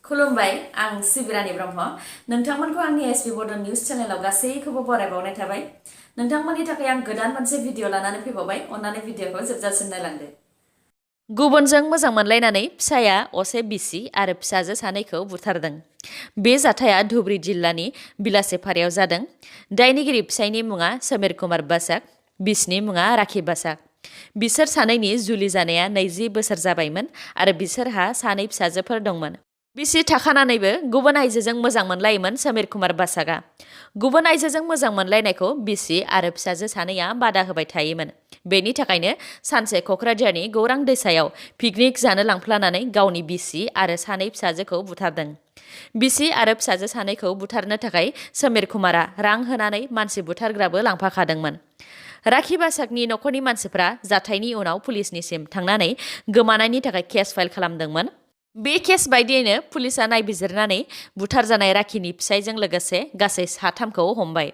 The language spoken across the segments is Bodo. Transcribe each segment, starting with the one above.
खुलुमबाय आं सिबिरानि ब्रह्म नोंथांमोनखौ आंनि sbbodonews चेनेलाव गासैखौबो बरायबावनाय थाबाय नोंथांमोननि थाखाय आं गोदान मोनसे भिडिअ लानानै फैबावबाय अन्नानै भिडिअखौ जोबजासिम नायलांदो गुबुनजों मोजां मोनलायनानै फिसाया असे बिसि आरो फिसाजो सानैखौ बुथारदों बे जाथाया धुबरी जिल्लानि बिलासेपारायाव जादों दायनिगिरि फिसायनि मुङा समीर कुमार बासाक बिसिनि मुङा राखी बासाक बिसोर सानैनि जुलि जानाया 20 बोसोर जाबायमोन आरो बिसोरहा सानै फिसाजोफोर दंमोन बिसि थाखानानैबो गुबुन आइजोजों मोजां मोनलायोमोन समीर कुमार बासाकआ गुबुन आइजोजों मोजां मोनलायनायखौ बिसि आरो फिसाजो सानैया बादा होबाय थायोमोन बेनि थाखायनो सानसे क'क्राझारनि गौरां दैसायाव पिकनिक जानो लांफ्लानानै गावनि बिसि आरो सानै फिसाजोखौ बुथारदों बिसि आरो फिसाजो सानैखौ बुथारनो थाखाय समीर कुमारा रां होनानै मानसि बुथारग्राबो लांफाखादोंमोन राखी बासाकनि नखरनि मानसिफ्रा जाथायनि उनाव पुलिसनिसिम थांनानै गोमानायनि थाखाय केस फाइल खालामदोंमोन बे केस बायदियैनो पुलिसा नायबिजिरनानै बुथारजानाय राखीनि फिसायजों लोगोसे गासै साथामखौ हमबाय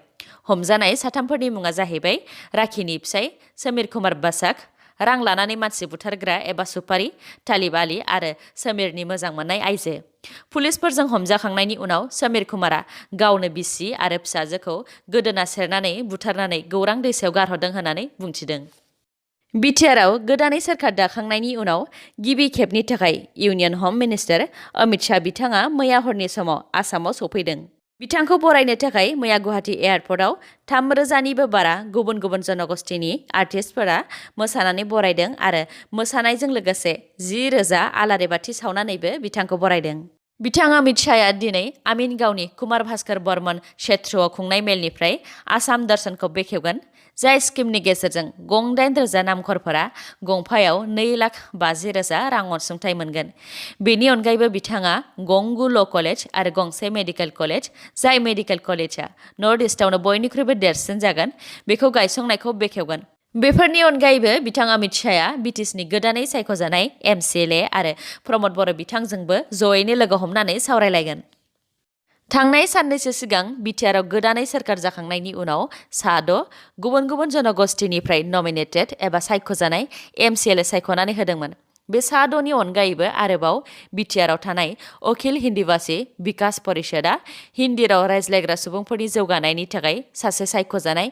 हमजानाय साथामफोरनि मुङा जाहैबाय राखीनि फिसाय समीर कुमार बासाक रां लानानै मानसि बुथारग्रा एबा सुपारि तालिब आली आरो समीरनि मोजां मोननाय आइजो पुलिसफोरजों हमजाखांनायनि उनाव समीर कुमारा गावनो बिसि आरो फिसाजोखौ गोदोना सेरनानै बुथारनानै गौरां दैसायाव गारहरदों होननानै बुंथिदों बिटिआरआव गोदानै सोरखार दाखांनायनि उनाव गिबि खेबनि थाखाय इउनियन हम मिनिस्टार अमित शाह बिथाङा मैया हरनि समाव आसामाव सफैदों बिथांखौ बरायनो थाखाय मैया गुवाहाटी एयारपर्टआव 3,000निबो बारा गुबुन गुबुन जनगोष्ठीनि आर्टिस्टफोरा मोसानानै बरायदों आरो मोसानायजों लोगोसे 10,000 आलारि बाथि सावनानैबो बिथांखौ बरायदों बिथां अमित शाहआ दिनै आमिनगावनि कुमार भास्कर बर्मन क्षेत्रआव खुंनाय मेलनिफ्राय आसाम दर्शनखौ बेखेवगोन जाय स्किमनि गेजेरजों गं 8,000 नामखरफोरा गंफायाव 2,50,000 रां अनसुंथाइ मोनगोन बेनि अनगायैबो बिथाङा गं 9 ल' कलेज आरो गंसे मेडिकेल कलेज जाय मेडिकेल कलेजआ नर्थ इस्टआवनो बयनिख्रुइबो देरसिन जागोन बेखौ गायसंनायखौ बेखेवगोन बेफोरनि अनगायैबो बिथां अमित शाहआ बिटिसिनि गोदानै सायख'जानाय MCLA आरो प्रमद बर' बिथांजोंबो जयैनो लोगो हमनानै सावरायलायगोन थांनाय साननैसो सिगां बिटिआरआव गोदानै सोरखार जाखांनायनि उनाव 6 गुबुन गुबुन जनगोष्ठीनिफ्राय नमिनेटेड एबा सायख'जानाय MCLA सायख'नानै होदोंमोन बे 6नि अनगायैबो आरोबाव बिटिआरआव थानाय अखिल हिन्दीभाषी विकास परिषदआ हिन्दी राव रायज्लायग्रा सुबुंफोरनि जौगानायनि थाखाय सासे सायख'जानाय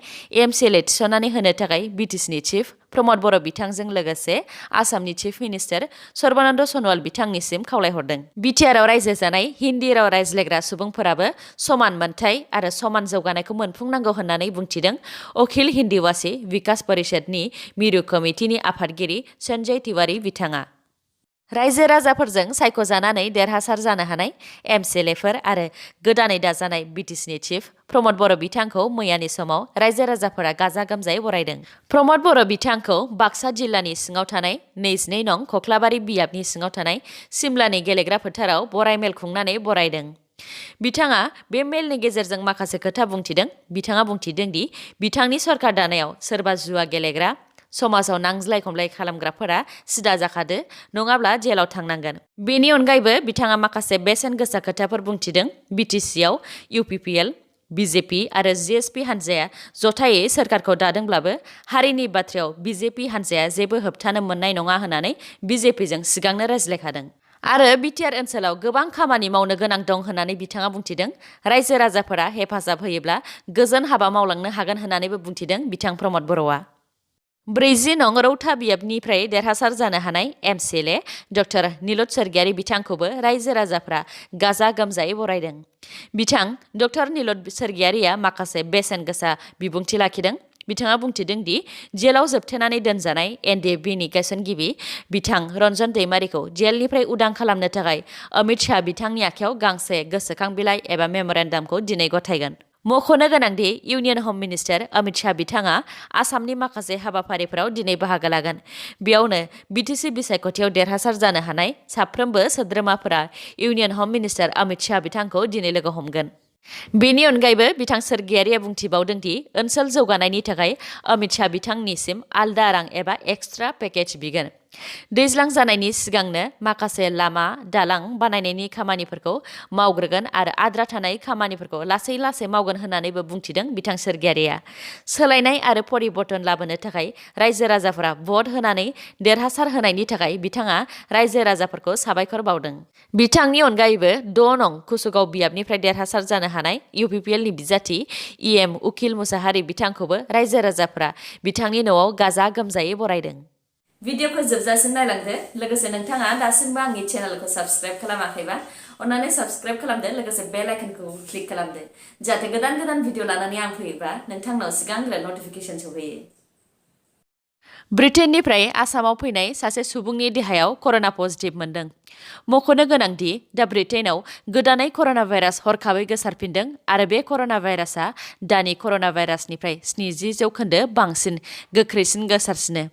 MCLA थिसननानै होनो थाखाय बिटिसिनि चिफ प्रमद बर' बिथांजों लोगोसे आसामनि चिफ मिनिस्टार सर्बानन्द सन'वाल बिथांनिसिम खावलायहरदों बिटिआरआव रायजो जानाय हिन्दी राव रायज्लायग्रा सुबुंफोराबो समान मोनथाय आरो समान जौगानायखौ मोनफुंनांगौ होननानै बुंथिदों अखिल हिन्दीभाषी विकास परिषदनि मिरु कमिटिनि आफादगिरि सन्जय तिवारी बिथाङा रायजो राजाफोरजों सायख'जानानै देरहासार जानो हानाय MCLAफोर आरो गोदानै दाजानाय बिटिसिनि चिफ प्रमद बर' बिथांखौ मैयानि समाव रायजो राजाफोरा गाजा गोमजायै बरायदों प्रमद बर' बिथांखौ बाक्सा जिल्लानि सिङाव थानाय 22 नं खख्लाबारि बियाबनि सिङाव थानाय सिमलानि गेलेग्रा फोथाराव बराय मेल खुंनानै बरायदों बिथाङा बे मेलनि गेजेरजों माखासे खोथा बुंथिदों बिथाङा बुंथिदों दि बिथांनि सरकार दानायाव सोरबा जुवा गेलेग्रा समाजाव नांज्लाय खमलाय खालामग्राफोरा सिदा जाखादो नङाब्ला जेलाव थांनांगोन बेनि अनगायैबो बिथाङा माखासे बेसेन गोसा खोथाफोर बुंथिदों बिटिसिआव UPPL BJP आरो GSP हान्जाया जथायै सोरखारखौ दादोंब्लाबो हारिनि बाथ्रायाव BJP हान्जाया जेबो होबथानो मोननाय नङा होननानै BJPजों सिगांनो रायज्लायखादों आरो बिटिआर ओनसोलाव गोबां खामानि मावनो गोनां दं होननानै बिथाङा बुंथिदों रायजो राजाफोरा हेफाजाब होयोब्ला गोजोन हाबा मावलांनो हागोन होननानैबो बुंथिदों बिथां प्रमद बर'आ 40 नं रौता बियाबनिफ्राय देरहासार जानो हानाय MCLA डक्टर नीलद स्वर्गियारी बिथांखौबो रायजो राजाफ्रा गाजा गोमजायै बरायदों बिथां डक्टर नीलद स्वर्गियारीया माखासे बेसेन गोसा बिबुंथि लाखिदों बिथाङा बुंथिदों दि जेलाव जोबथेनानै दोनजानाय NDFBनि गायसनगिरि बिथां रन्जन दैमारिखौ जेलनिफ्राय उदां खालामनो थाखाय अमित शाह बिथांनि आखायाव गांसे गोसोखां बिलाइ एबा मेम'रेन्डामखौ दिनै गथायगोन मख'नो गोनांदि इउनियन हम मिनिस्टार अमित शाह बिथाङा आसामनि माखासे हाबाफारिफोराव दिनै बाहागो लागोन बेयावनो बिटिसि बिसायख'थियाव देरहासार जानो हानाय साफ्रोमबो सोद्रोमाफोरा इउनियन हम मिनिस्टार अमित शाह बिथांखौ दिनै लोगो हमगोन बेनि अनगायैबो बिथां स्वर्गियारीया बुंथिबावदों दि ओनसोल जौगानायनि थाखाय अमित शाह बिथांनिसिम आलदा रां एबा एक्सट्रा पेकेज बिगोन दैज्लां जानायनि सिगांनो माखासे लामा दालां बानायनायनि खामानिफोरखौ मावग्रोगोन आरो आद्रा थानाय खामानिफोरखौ लासै लासै मावगोन होननानैबो बुंथिदों बिथां सोरगियारिया। सोलायनाय आरो परिबर्तन लाबोनो थाखाय रायजो राजाफोरा भट होनानै देरहासार होनायनि थाखाय बिथाङा रायजो राजाफोरखौ साबायखर बावदों। बिथांनि अनगायैबो 6 नं कुसुगाव बियाबनिफ्राय देरहासार जानो हानाय UPPL नि बिजाथि EM उखिल मुसाहारि बिथांखौबो रायजो राजाफोरा बिथांनि न'आव गाजा गोमजायै बरायदों। भिडिअखौ जोबजासिम नायलांदो। लोगोसे नोंथाङा दासिमबो आंनि चेनेलखौ साबस्क्राइब खालामाखैबा अन्नानै साबस्क्राइब खालामदो। लोगोसे बेल आइकनखौ क्लिक खालामदो जाहाथे गोदान गोदान भिडिअ लानानै आं फैयोबा नोंथांनाव सिगांग्रो नटिफिकेसन सौहैयो। ब्रिटेननिफ्राय आसामाव फैनाय सासे सुबुंनि देहायाव कर'ना पजिटिभ मोनदों। मख'नो गोनांदि दा ब्रिटेनाव गोदानै कर'ना भाइरास हरखाबै गोसारफिनदों आरो बे कर'ना भाइरासआ दानि कर'ना भाइरासनिफ्राय 70% बांसिन गोख्रैसिन गोसारसिनो।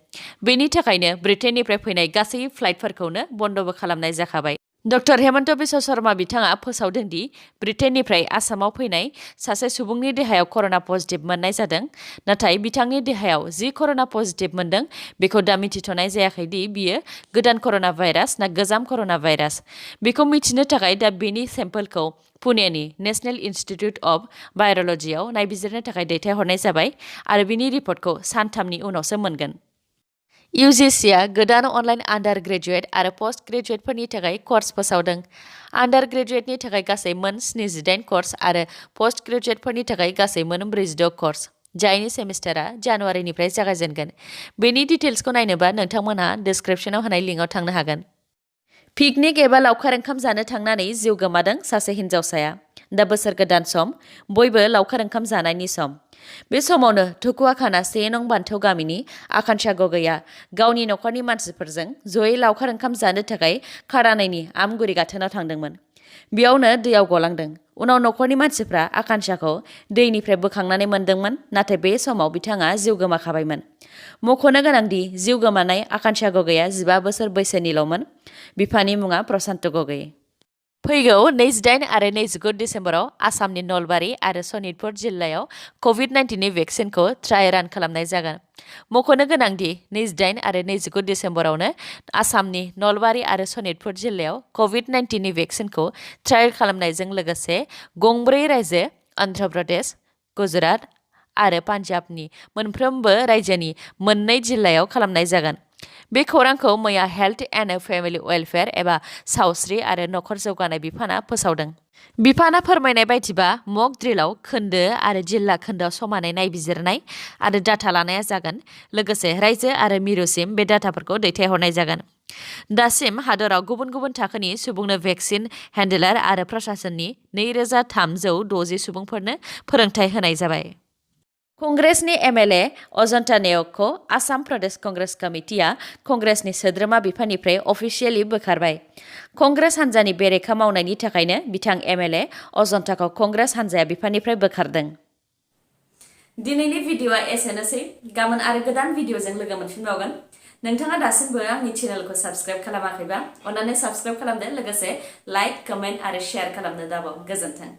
बेनि थाखायनो ब्रिटेननिफ्राय फैनाय गासै फ्लाइटफोरखौनो बन्द'बो खालामनाय जाखाबाय। डक्टर हेमन्त बिश्व शर्मा बिथाङा फोसावदों दि ब्रिटेननिफ्राय आसामाव फैनाय सासे सुबुंनि देहायाव कर'ना पजिटिभ मोननाय जादों। नाथाय बिथांनि देहायाव जि कर'ना पजिटिभ मोनदों बेखौ दा मिथिथ'नाय जायाखै दि बियो गोदान कर'ना भाइरास ना गोजाम कर'ना भाइरास। बेखौ मिथिनो थाखाय दा बेनि सेम्पोलखौ पुनेनि नेशनेल इनस्टिट्युट अफ भाइर'लजियाव नायबिजिरनो थाखाय दैथायहरनाय जाबाय आरो बिनि रिपर्टखौ सानथामनि उनावसो मोनगोन। UGCआ गोदान अनलाइन आन्डार ग्रेजुएट आरो पस्ट ग्रेजुएटफोरनि थाखाय कर्स फोसावदों। आन्डार ग्रेजुएटनि थाखाय गासै मोन 78 कर्स आरो पस्ट ग्रेजुएटफोरनि थाखाय गासै मोन 46 कर्स, जायनि सेमिस्टारा जानुवारिनिफ्राय जागायजेनगोन। बेनि डिटेल्सखौ नायनोबा नोंथांमोनहा डिस्क्रिप्शनाव होनाय लिंकआव थांनो हागोन। पिकनिक एबा लावखार ओंखाम जानो थांनानै जिउ गोमादों सासे हिन्जावसाया। दा बोसोर गोदान सम, बयबो लावखार ओंखाम जानायनि सम। बे समावनो धुकुवाखाना 1 नं बान्थौ गामिनि आकांक्षा गगैया गावनि नखरनि मानसिफोरजों जयै लावखार ओंखाम जानो थाखाय खारानायनि आमगुरि गाथोनाव थांदोंमोन। बेयावनो दैयाव गलांदों। उनाव नखरनि मानसिफ्रा आकांक्षाखौ दैनिफ्राय बोखांनानै मोनदोंमोन, नाथाय बे समाव बिथाङा जिउ गोमाखाबायमोन। मख'नो गोनांदि जिउ गोमानाय आकांक्षा गगैया 15 बोसोर बैसोनिल'मोन। बिफानि मुङा प्रशान्त गगै। फैगौ 28 आरो 29 डिसेम्बराव आसामनि नलबारि आरो सनितपुर जिल्लायाव कभिड-19नि भेक्सिनखौ ट्रायल रान खालामनाय जागोन। मख'नो गोनांदि 28 आरो 29 डिसेम्बरावनो आसामनि नलबारि आरो सनितपुर जिल्लायाव कभिड-19नि भेक्सिनखौ ट्रायल खालामनायजों लोगोसे गंब्रै रायजो अन्ध्र प्रदेश, गुजरात आरो पान्जाबनि मोनफ्रोमबो रायजोनि 2 जिल्लायाव खालामनाय जागोन। बे खौरांखौ मैया हेल्थ एन्ड फेमिलि वेलफेयार एबा सावस्रि आरो नखर जौगानाय बिफाना फोसावदों। बिफाना फोरमायनाय बायदिबा मक ड्रिलआव खोन्दो आरो जिल्ला खोन्दोआव समानै नायबिजिरनाय आरो डाटा लानाया जागोन। लोगोसे रायजो आरो मिरुसिम बे डाटाफोरखौ दैथायहरनाय जागोन। दासिम हादराव गुबुन गुबुन थाखोनि सुबुंनो भेक्सिन हेन्डलार आरो प्रशासननि 2360 सुबुंफोरनो फोरोंथाय होनाय जाबाय। कंग्रेसनि MLA अजन्ता नेउगखौ आसाम प्रदेश कंग्रेस कमिटिया कंग्रेसनि सोद्रोमा बिफाननिफ्राय अफिसियेलि बोखारबाय। कंग्रेस हान्जानि बेरेखा मावनायनि थाखायनो बिथां MLA अजन्ताखौ कंग्रेस हान्जाया बिफाननिफ्राय बोखारदों। दिनैनि भिडिअआ एसेनोसै। गाबोन आरो गोदान भिडिअजों लोगो मोनफिनबावगोन। नोंथाङा दासिमबो आंनि चेनेलखौ साबस्क्राइब खालामाखैबा अन्नानै साबस्क्राइब खालामदो। लोगोसे लाइक, कमेन्ट आरो शेयार खालामनो दाबाव। गोजोन्थों।